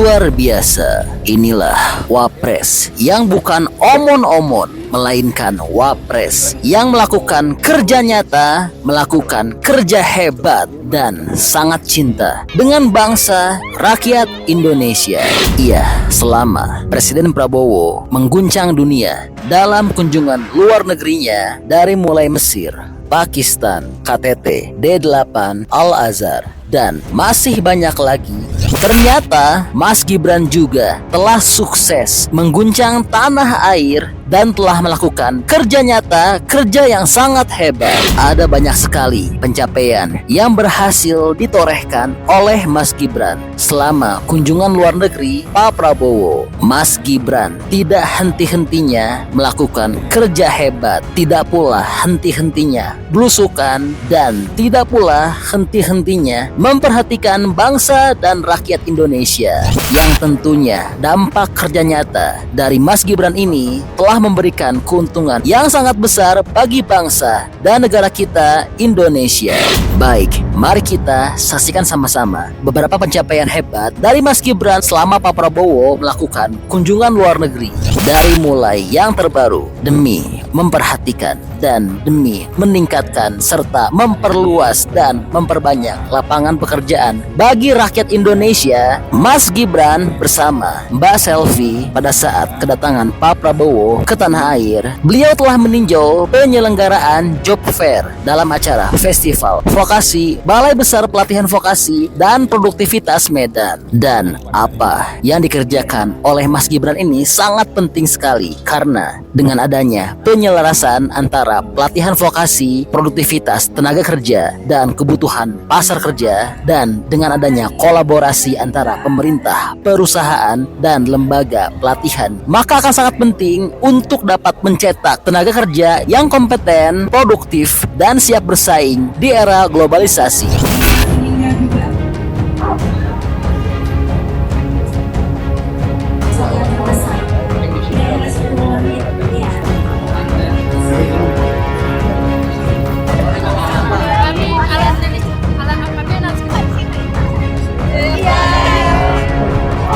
Luar biasa, inilah Wapres yang bukan omon-omon, melainkan Wapres yang melakukan kerja nyata, melakukan kerja hebat, dan sangat cinta dengan bangsa rakyat Indonesia. Iya, selama Presiden Prabowo mengguncang dunia dalam kunjungan luar negerinya dari mulai Mesir, Pakistan, KTT, D8, Al-Azhar, dan masih banyak lagi. Ternyata Mas Gibran juga telah sukses mengguncang tanah air dan telah melakukan kerja nyata, kerja yang sangat hebat. Ada banyak sekali pencapaian yang berhasil ditorehkan oleh Mas Gibran selama kunjungan luar negeri Pak Prabowo. Mas Gibran tidak henti-hentinya melakukan kerja hebat, tidak pula henti-hentinya belusukan, dan tidak pula henti-hentinya memperhatikan bangsa dan rakyat Indonesia. Yang tentunya dampak kerja nyata dari Mas Gibran ini telah memberikan keuntungan yang sangat besar bagi bangsa dan negara kita Indonesia. Baik, mari kita saksikan sama-sama beberapa pencapaian hebat dari Mas Gibran selama Pak Prabowo melakukan kunjungan luar negeri. Dari mulai yang terbaru demi memperhatikan dan demi meningkatkan serta memperluas dan memperbanyak lapangan pekerjaan bagi rakyat Indonesia, Mas Gibran bersama Mbak Selvi pada saat kedatangan Pak Prabowo ke tanah air, beliau telah meninjau penyelenggaraan job fair dalam acara Festival Vokasi Balai Besar Pelatihan Vokasi dan Produktivitas Medan. Dan apa yang dikerjakan oleh Mas Gibran ini sangat penting sekali, karena dengan adanya penyelarasan antara pelatihan vokasi, produktivitas tenaga kerja, dan kebutuhan pasar kerja, dan dengan adanya kolaborasi antara pemerintah, perusahaan, dan lembaga pelatihan, maka akan sangat penting untuk dapat mencetak tenaga kerja yang kompeten, produktif, dan siap bersaing di era globalisasi.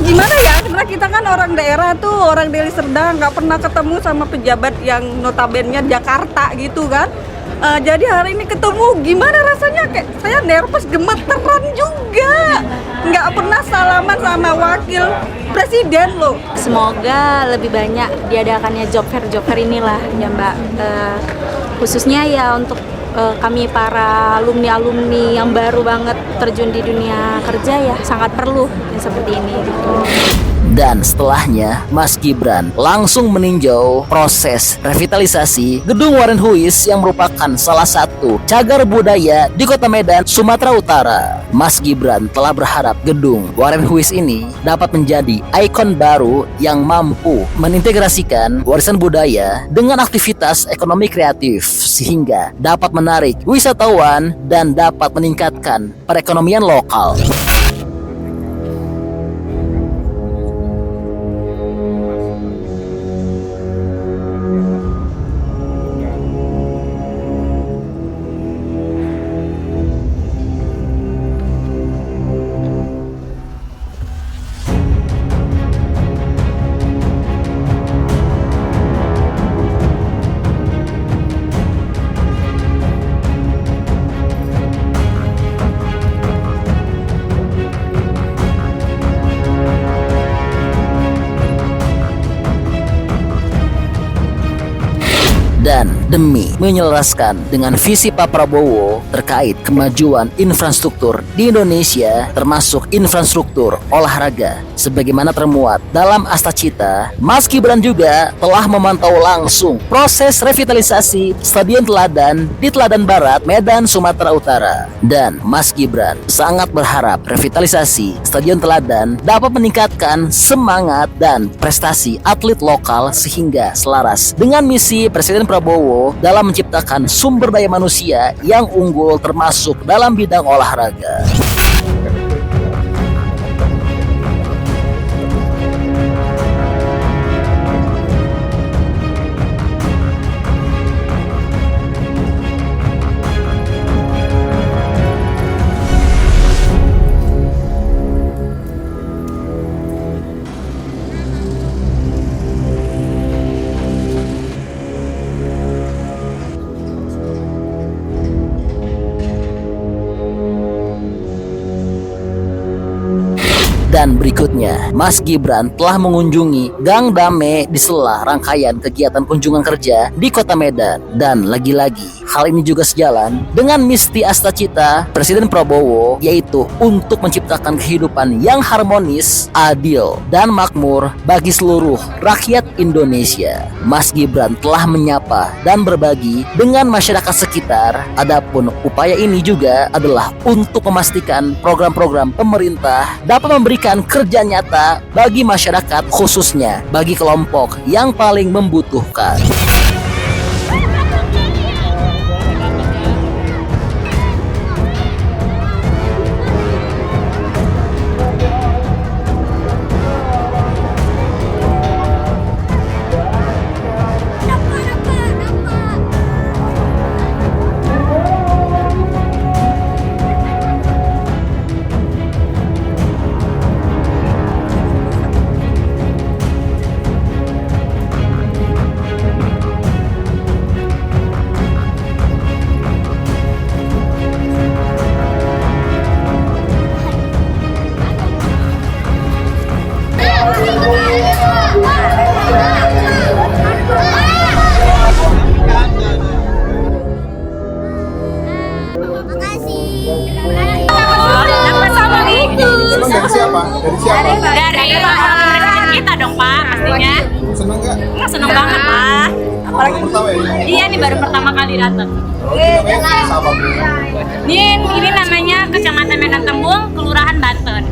Gimana ya, karena kita kan orang daerah tuh, orang Deli Serdang, nggak pernah ketemu sama pejabat yang notabene Jakarta gitu kan. Jadi hari ini ketemu, gimana rasanya, kayak saya nervous, gemeteran juga. Nggak pernah salaman sama wakil presiden loh. Semoga lebih banyak diadakannya job fair inilah ya Mbak, khususnya ya untuk kami para alumni yang baru banget terjun di dunia kerja, ya sangat perlu yang seperti ini gitu. Dan setelahnya, Mas Gibran langsung meninjau proses revitalisasi Gedung Warren Huis yang merupakan salah satu cagar budaya di Kota Medan, Sumatera Utara. Mas Gibran telah berharap Gedung Warren Huis ini dapat menjadi ikon baru yang mampu mengintegrasikan warisan budaya dengan aktivitas ekonomi kreatif, sehingga dapat menarik wisatawan dan dapat meningkatkan perekonomian lokal. Dan demi menyelaraskan dengan visi Pak Prabowo terkait kemajuan infrastruktur di Indonesia, termasuk infrastruktur olahraga sebagaimana termuat dalam Astacita, Mas Gibran juga telah memantau langsung proses revitalisasi Stadion Teladan di Teladan Barat, Medan, Sumatera Utara. Dan Mas Gibran sangat berharap revitalisasi Stadion Teladan dapat meningkatkan semangat dan prestasi atlet lokal sehingga selaras dengan misi Presiden Prabowo dalam menciptakan sumber daya manusia yang unggul termasuk dalam bidang olahraga. Dan berikutnya, Mas Gibran telah mengunjungi Gang Dame di sela rangkaian kegiatan kunjungan kerja di Kota Medan. Dan lagi-lagi, hal ini juga sejalan dengan misi Astacita Presiden Prabowo, yaitu untuk menciptakan kehidupan yang harmonis, adil, dan makmur bagi seluruh rakyat Indonesia. Mas Gibran telah menyapa dan berbagi dengan masyarakat sekitar. Adapun upaya ini juga adalah untuk memastikan program-program pemerintah dapat memberikan kerja nyata bagi masyarakat, khususnya bagi kelompok yang paling membutuhkan. Dari siapa? Dari Presiden kita dong Pak, pastinya. Seneng nggak? Seneng banget Pak. Apalagi pertama ya? Iya nih baru pertama kali datang. Namanya siapa? Ini namanya Kecamatan Medan Tembung, Kelurahan Banten.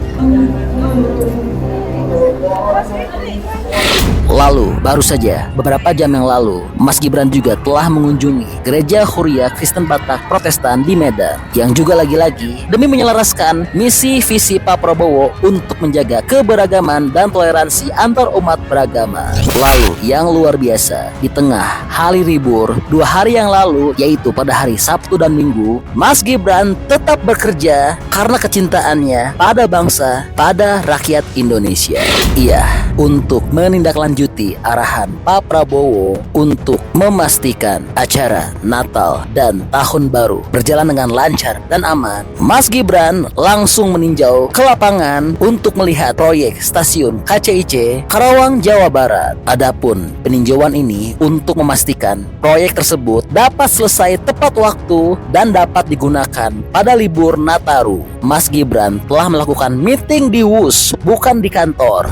Lalu, baru saja beberapa jam yang lalu, Mas Gibran juga telah mengunjungi Gereja Huria Kristen Batak Protestan di Medan, yang juga lagi-lagi demi menyelaraskan misi visi Pak Prabowo untuk menjaga keberagaman dan toleransi antar umat beragama. Lalu, yang luar biasa, di tengah hari libur 2 hari yang lalu, yaitu pada hari Sabtu dan Minggu, Mas Gibran tetap bekerja karena kecintaannya pada bangsa, pada rakyat Indonesia. Iya, untuk menindaklanjuti arahan Pak Prabowo untuk memastikan acara Natal dan Tahun Baru berjalan dengan lancar dan aman, Mas Gibran langsung meninjau ke lapangan untuk melihat proyek stasiun KCIC Karawang, Jawa Barat. Adapun peninjauan ini untuk memastikan proyek tersebut dapat selesai tepat waktu dan dapat digunakan pada libur Nataru. Mas Gibran telah melakukan meeting di WUS, bukan di kantor.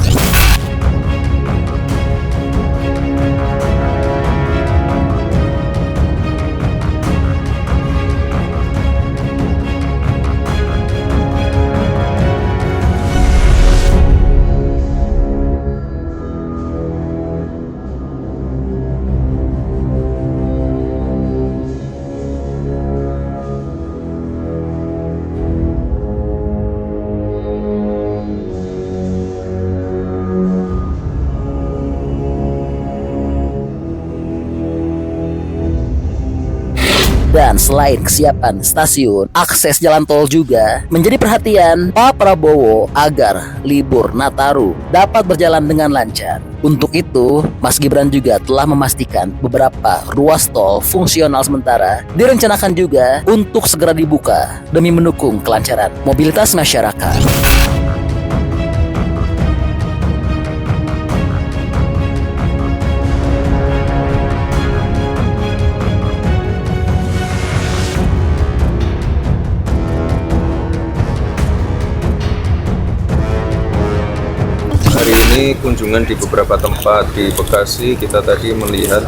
Dan selain kesiapan stasiun, akses jalan tol juga menjadi perhatian Pak Prabowo agar libur Nataru dapat berjalan dengan lancar. Untuk itu, Mas Gibran juga telah memastikan beberapa ruas tol fungsional sementara direncanakan juga untuk segera dibuka demi mendukung kelancaran mobilitas masyarakat. Hari ini kunjungan di beberapa tempat di Bekasi, kita tadi melihat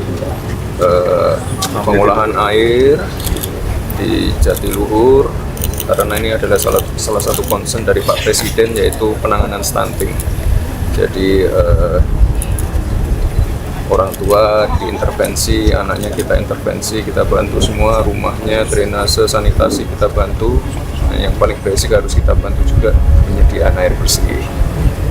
pengolahan air di Jatiluhur, karena ini adalah salah satu concern dari Pak Presiden, yaitu penanganan stunting. Jadi orang tua diintervensi, anaknya kita intervensi, kita bantu semua, rumahnya, drainase, sanitasi kita bantu. Nah, yang paling basic harus kita bantu juga penyediaan air bersih.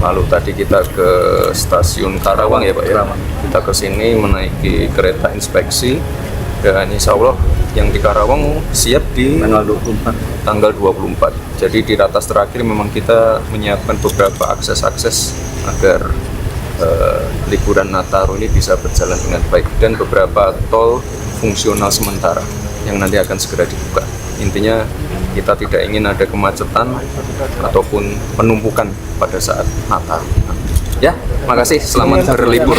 Lalu tadi kita ke stasiun Karawang ya Pak ya. Kita ke sini menaiki kereta inspeksi, dan insya Allah yang di Karawang siap di tanggal 24. Jadi di ratas terakhir memang kita menyiapkan beberapa akses-akses agar liburan Nataru ini bisa berjalan dengan baik, dan beberapa tol fungsional sementara yang nanti akan segera dibuka. intinya kita tidak ingin ada kemacetan ataupun penumpukan pada saat Natal. Ya, makasih, selamat berlibur.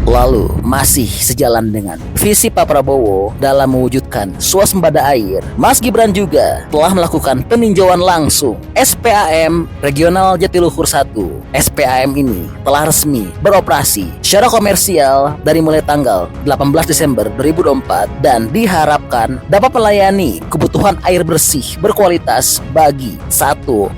Lalu masih sejalan dengan visi Pak Prabowo dalam mewujudkan swasembada air, Mas Gibran juga telah melakukan peninjauan langsung SPAM Regional Jatiluhur 1. SPAM ini telah resmi beroperasi secara komersial dari mulai tanggal 18 Desember 2024 dan diharapkan dapat melayani kebutuhan air bersih berkualitas bagi 1,9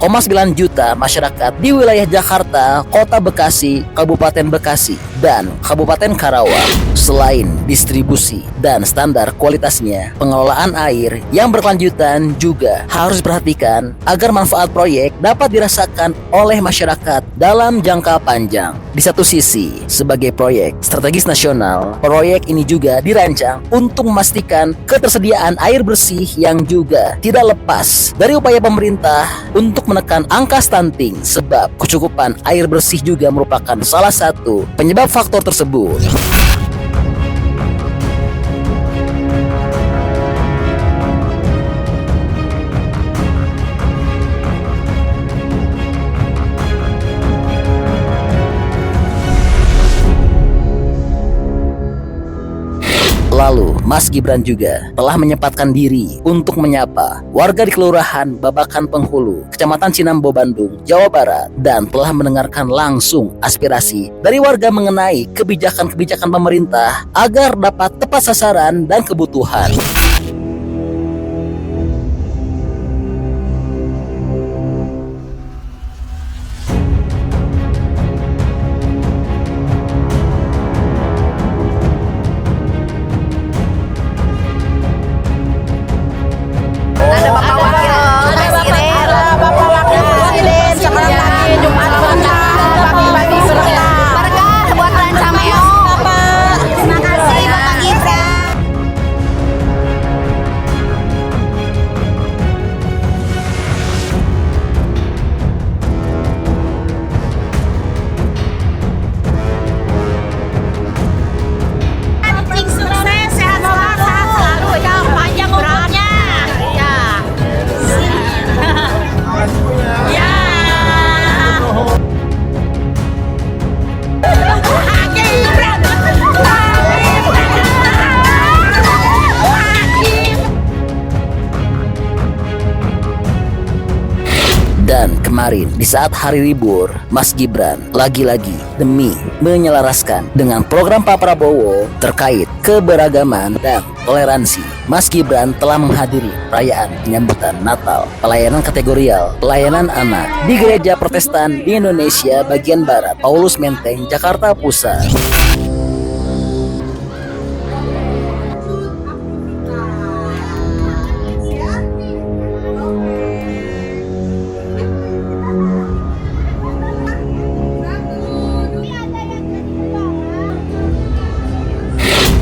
juta masyarakat di wilayah Jakarta, Kota Bekasi, Kabupaten Bekasi, dan Kabupaten Karawang. Selain distribusi dan standar kualitasnya, pengelolaan air yang berkelanjutan juga harus diperhatikan agar manfaat proyek dapat dirasakan oleh masyarakat dalam jangka panjang. Di satu sisi, sebagai proyek strategis nasional, proyek ini juga dirancang untuk memastikan ketersediaan air bersih yang juga tidak lepas dari upaya pemerintah untuk menekan angka stunting, sebab kecukupan air bersih juga merupakan salah satu penyebab faktor tersebut. Lalu, Mas Gibran juga telah menyempatkan diri untuk menyapa warga di Kelurahan Babakan Penghulu, Kecamatan Cinambo, Bandung, Jawa Barat, dan telah mendengarkan langsung aspirasi dari warga mengenai kebijakan-kebijakan pemerintah agar dapat tepat sasaran dan kebutuhan. Dan kemarin di saat hari libur, Mas Gibran lagi-lagi demi menyelaraskan dengan program Pak Prabowo terkait keberagaman dan toleransi, Mas Gibran telah menghadiri perayaan penyambutan Natal, pelayanan kategorial, pelayanan anak di Gereja Protestan di Indonesia bagian Barat, Paulus Menteng, Jakarta Pusat.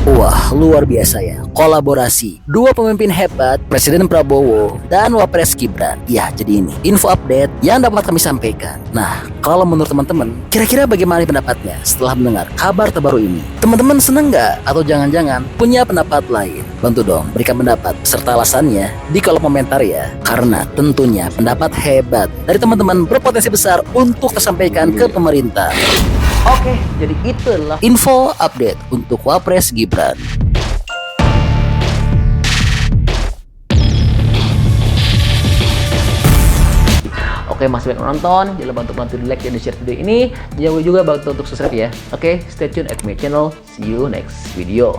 Wah, luar biasa ya, kolaborasi dua pemimpin hebat, Presiden Prabowo dan Wapres Gibran. Ya, jadi ini info update yang dapat kami sampaikan. Nah, kalau menurut teman-teman, kira-kira bagaimana pendapatnya setelah mendengar kabar terbaru ini? Teman-teman seneng nggak? Atau jangan-jangan punya pendapat lain? Bantu dong berikan pendapat serta alasannya di kolom komentar ya. Karena tentunya pendapat hebat dari teman-teman berpotensi besar untuk tersampaikan ke pemerintah. Oke, jadi itulah info update untuk Wapres Gibran. Oke, masih banyak nonton, jangan lupa untuk bantu di like dan di share video ini. Jangan lupa juga bantu untuk subscribe ya. Oke, stay tune at my channel. See you next video.